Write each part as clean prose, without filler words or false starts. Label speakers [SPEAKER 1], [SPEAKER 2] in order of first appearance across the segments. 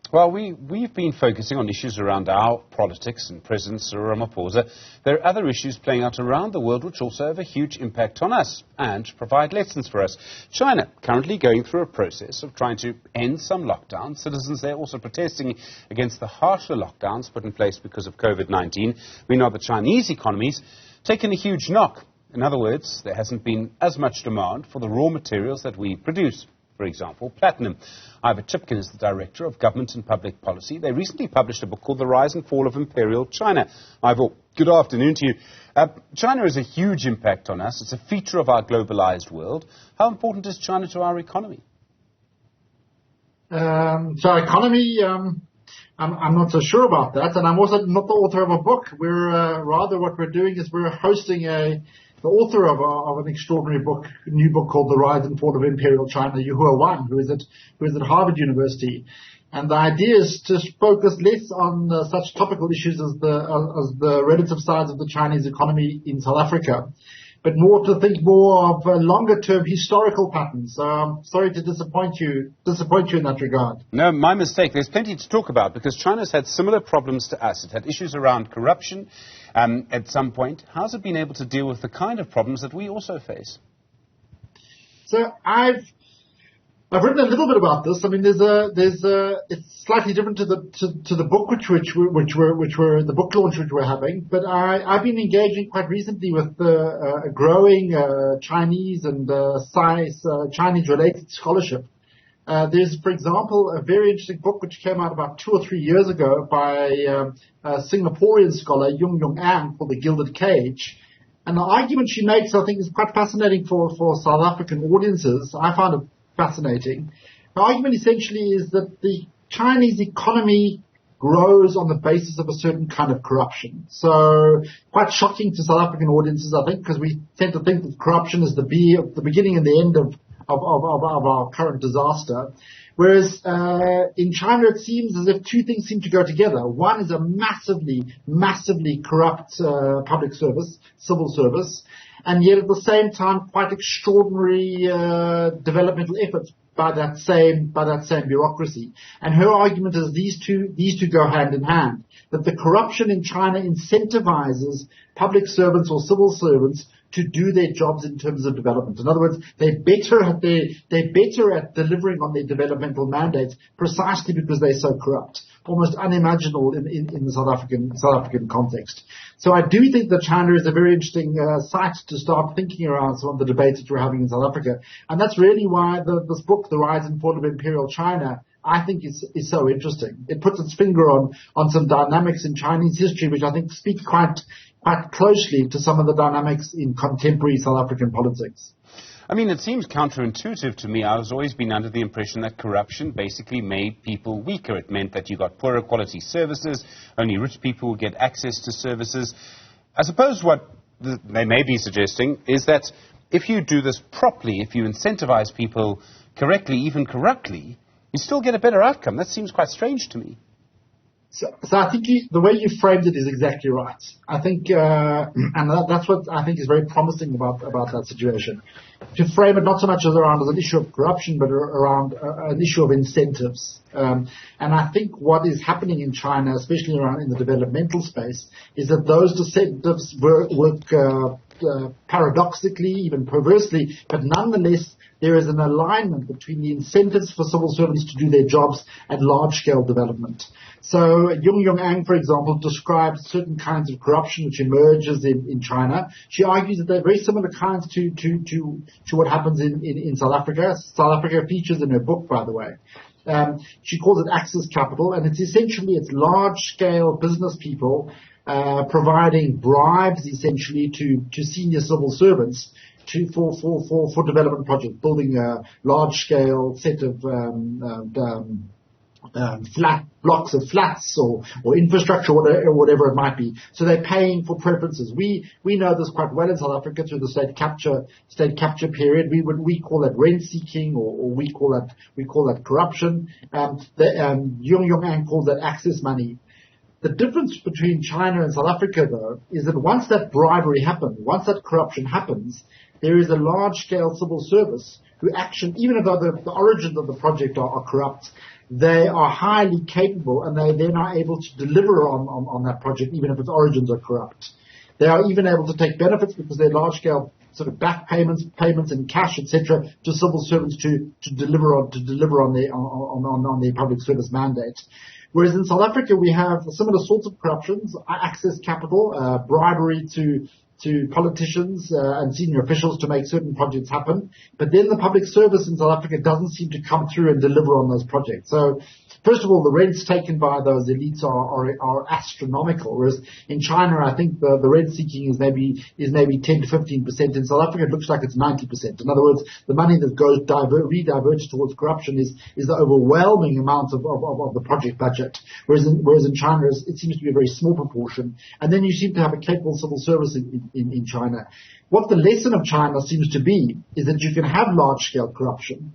[SPEAKER 1] Well, we've been focusing on issues around our politics and President Cyril Ramaphosa. There are other issues playing out around the world which also have a huge impact on us and provide lessons for us. China currently going through a process of trying to end some lockdowns. Citizens there also protesting against the harsher lockdowns put in place because of COVID-19. We know the Chinese economy's taken a huge knock. In other words, there hasn't been as much demand for the raw materials that we produce. For example, platinum. Ivor Chipkin is the Director of Government and Public Policy. They recently published a book called The Rise and Fall of Imperial China. Ivor, good afternoon to you. China has a huge impact on us. It's a feature of our globalized world. How important is China to our economy?
[SPEAKER 2] Our economy, I'm not so sure about that. And I'm also not the author of a book. Rather what we're doing is we're hosting the author of an extraordinary book, a new book called The Rise and Fall of Imperial China, Yuhua Wang, who is at Harvard University. And the idea is to focus less on such topical issues as the relative size of the Chinese economy in South Africa, but more to think more of longer-term historical patterns. So I'm sorry to disappoint you in that regard.
[SPEAKER 1] No, my mistake. There's plenty to talk about because China's had similar problems to us. It had issues around corruption at some point. How's it been able to deal with the kind of problems that we also face?
[SPEAKER 2] So I've written a little bit about this. I mean, it's slightly different to the book which we're the book launch which we're having. But I've been engaging quite recently with a growing Chinese and Chinese related scholarship. There's, for example, a very interesting book which came out about 2 or 3 years ago by a Singaporean scholar, Yung Ang, called The Gilded Cage. And the argument she makes, I think, is quite fascinating for South African audiences. I found it fascinating. The argument essentially is that the Chinese economy grows on the basis of a certain kind of corruption. So quite shocking to South African audiences, I think, because we tend to think that corruption is the beginning and the end of our current disaster. Whereas in China it seems as if two things seem to go together. One is a massively corrupt public service, civil service, and yet at the same time quite extraordinary developmental efforts by that same bureaucracy. And her argument is these two go hand in hand. That the corruption in China incentivizes public servants or civil servants to do their jobs in terms of development. In other words, they're better at delivering on their developmental mandates precisely because they're so corrupt. Almost unimaginable in the South African context. So I do think that China is a very interesting site to start thinking around some of the debates that we're having in South Africa. And that's really why this book, The Rise and Fall of Imperial China, I think is so interesting. It puts its finger on some dynamics in Chinese history which I think speak quite closely to some of the dynamics in contemporary South African politics.
[SPEAKER 1] I mean, it seems counterintuitive to me. I was always been under the impression that corruption basically made people weaker. It meant that you got poorer quality services, only rich people would get access to services. I suppose what they may be suggesting is that if you do this properly, if you incentivize people correctly, even corruptly, you still get a better outcome. That seems quite strange to me.
[SPEAKER 2] So I think the way you framed it is exactly right. I think, and that's what I think is very promising about that situation. To frame it not so much as an issue of corruption, but around an issue of incentives. And I think what is happening in China, especially around in the developmental space, is that those incentives work paradoxically, even perversely, but nonetheless, there is an alignment between the incentives for civil servants to do their jobs and large-scale development. So Yung Ang, for example, describes certain kinds of corruption which emerges in China. She argues that they're very similar kinds to what happens in South Africa. South Africa features in her book, by the way. She calls it access capital, and it's large-scale business people providing bribes essentially to senior civil servants for development projects, building a large-scale set of flat blocks of flats or infrastructure, or whatever it might be. So they're paying for preferences. We know this quite well in South Africa through the state capture period. We call that rent seeking, or we call that corruption. Yung Ang calls that access money. The difference between China and South Africa, though, is that once that bribery happens, once that corruption happens, there is a large-scale civil service who actually, even if the origins of the project are corrupt, they are highly capable, and they then are able to deliver on that project, even if its origins are corrupt. They are even able to take benefits because they're large-scale sort of back payments in cash, etc., to civil servants to deliver on their public service mandate. Whereas in South Africa we have similar sorts of corruptions: access capital, bribery to politicians and senior officials to make certain projects happen. But then the public service in South Africa doesn't seem to come through and deliver on those projects. So, first of all, the rents taken by those elites are astronomical. Whereas in China, I think the rent seeking is maybe 10 to 15%. In South Africa, it looks like it's 90%. In other words, the money that goes rediverts towards corruption is the overwhelming amount of the project budget. Whereas in China, it seems to be a very small proportion. And then you seem to have a capable civil service in China. What the lesson of China seems to be is that you can have large-scale corruption.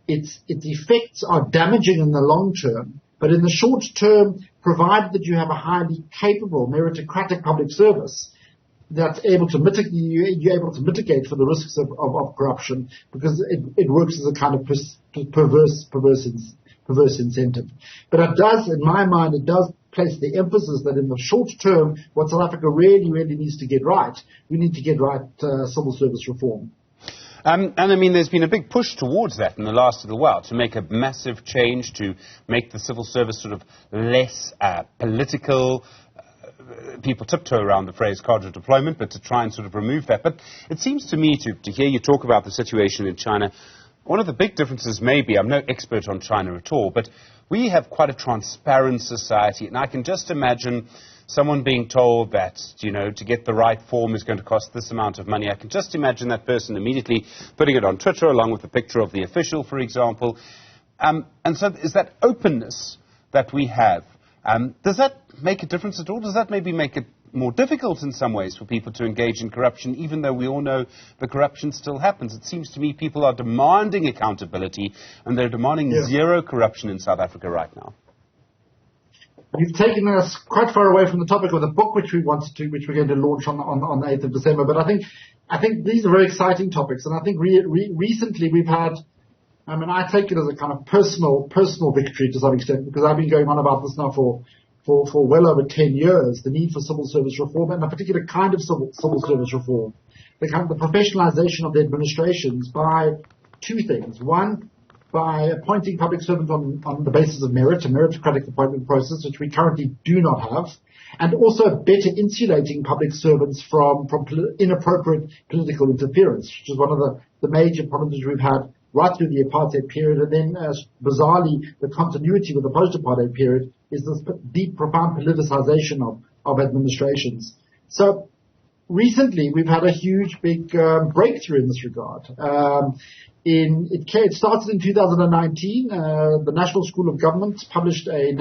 [SPEAKER 2] Its effects are damaging in the long term, but in the short term, provided that you have a highly capable, meritocratic public service that's able to mitigate, you're able to mitigate for the risks of corruption, because it works as a kind of perverse incentive. But it does, in my mind, it does place the emphasis that in the short term, what South Africa really, really needs to get right, we need to get right civil service reform.
[SPEAKER 1] And I mean, there's been a big push towards that in the last little while, to make a massive change, to make the civil service sort of less political. People tiptoe around the phrase cadre deployment, but to try and sort of remove that. But it seems to me, to hear you talk about the situation in China, one of the big differences may be, I'm no expert on China at all, but we have quite a transparent society, and I can just imagine someone being told that, you know, to get the right form is going to cost this amount of money. I can just imagine that person immediately putting it on Twitter along with the picture of the official, for example. And so is that openness that we have, does that make a difference at all? Does that maybe make it more difficult in some ways for people to engage in corruption, even though we all know the corruption still happens? It seems to me people are demanding accountability, and they're demanding zero corruption in South Africa right now.
[SPEAKER 2] You've taken us quite far away from the topic of the book which we're going to launch on the 8th of December. But I think these are very exciting topics, and I think recently we've had, I mean, I take it as a kind of personal victory to some extent, because I've been going on about this now for well over 10 years, the need for civil service reform, and a particular kind of civil service reform, the professionalization of the administrations by two things. One, by appointing public servants on the basis of merit, a meritocratic appointment process, which we currently do not have, and also better insulating public servants from inappropriate political interference, which is one of the major problems we've had right through the apartheid period, and then bizarrely the continuity with the post-apartheid period is this deep, profound politicization of administrations. So recently we've had a huge, big breakthrough in this regard. It started in 2019. The National School of Government published a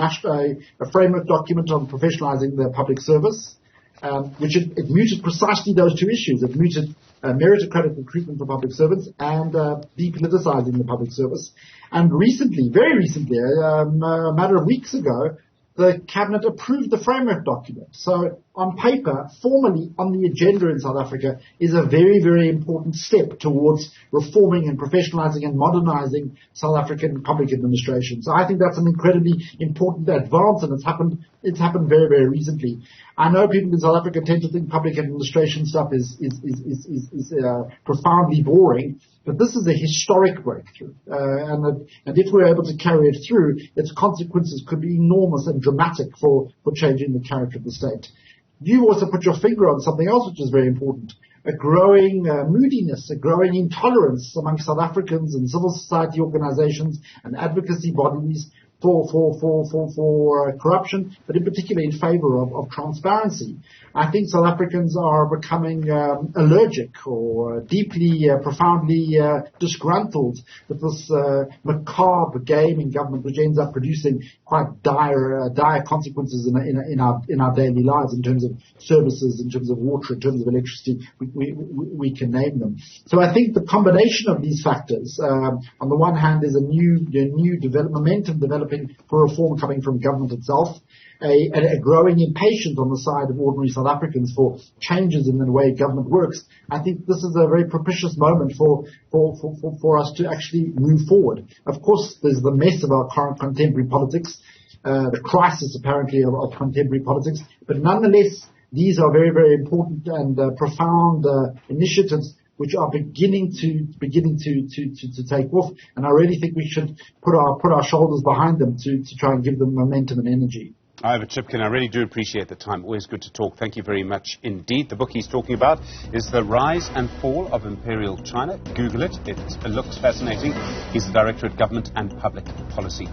[SPEAKER 2] framework document on professionalizing the public service, which it mooted precisely those two issues. It mooted meritocratic recruitment for public servants and depoliticizing the public service. And recently, very recently, a matter of weeks ago, the Cabinet approved the framework document. So on paper, formally on the agenda in South Africa, is a very, very important step towards reforming and professionalizing and modernizing South African public administration. So I think that's an incredibly important advance, and it's happened very, very recently. I know people in South Africa tend to think public administration stuff is profoundly boring, but this is a historic breakthrough, and if we're able to carry it through, its consequences could be enormous and dramatic for changing the character of the state. You also put your finger on something else which is very important: a growing moodiness, a growing intolerance among South Africans and civil society organizations and advocacy bodies for corruption, but in particular in favor of transparency. I think South Africans are becoming allergic or deeply, profoundly disgruntled with this macabre game in government, which ends up producing quite dire consequences in our daily lives in terms of services, in terms of water, in terms of electricity. We can name them. So I think the combination of these factors, on the one hand, there's a new momentum developing hoping for reform coming from government itself, a growing impatience on the side of ordinary South Africans for changes in the way government works. I think this is a very propitious moment for us to actually move forward. Of course, there's the mess of our current contemporary politics, the crisis apparently of contemporary politics, but nonetheless, these are very, very important and profound initiatives which are beginning to take off, and I really think we should put our shoulders behind them to try and give them momentum and energy.
[SPEAKER 1] Ivor Chipkin, I really do appreciate the time. Always good to talk. Thank you very much indeed. The book he's talking about is The Rise and Fall of Imperial China. Google it. It looks fascinating. He's the Director at Government and Public Policy.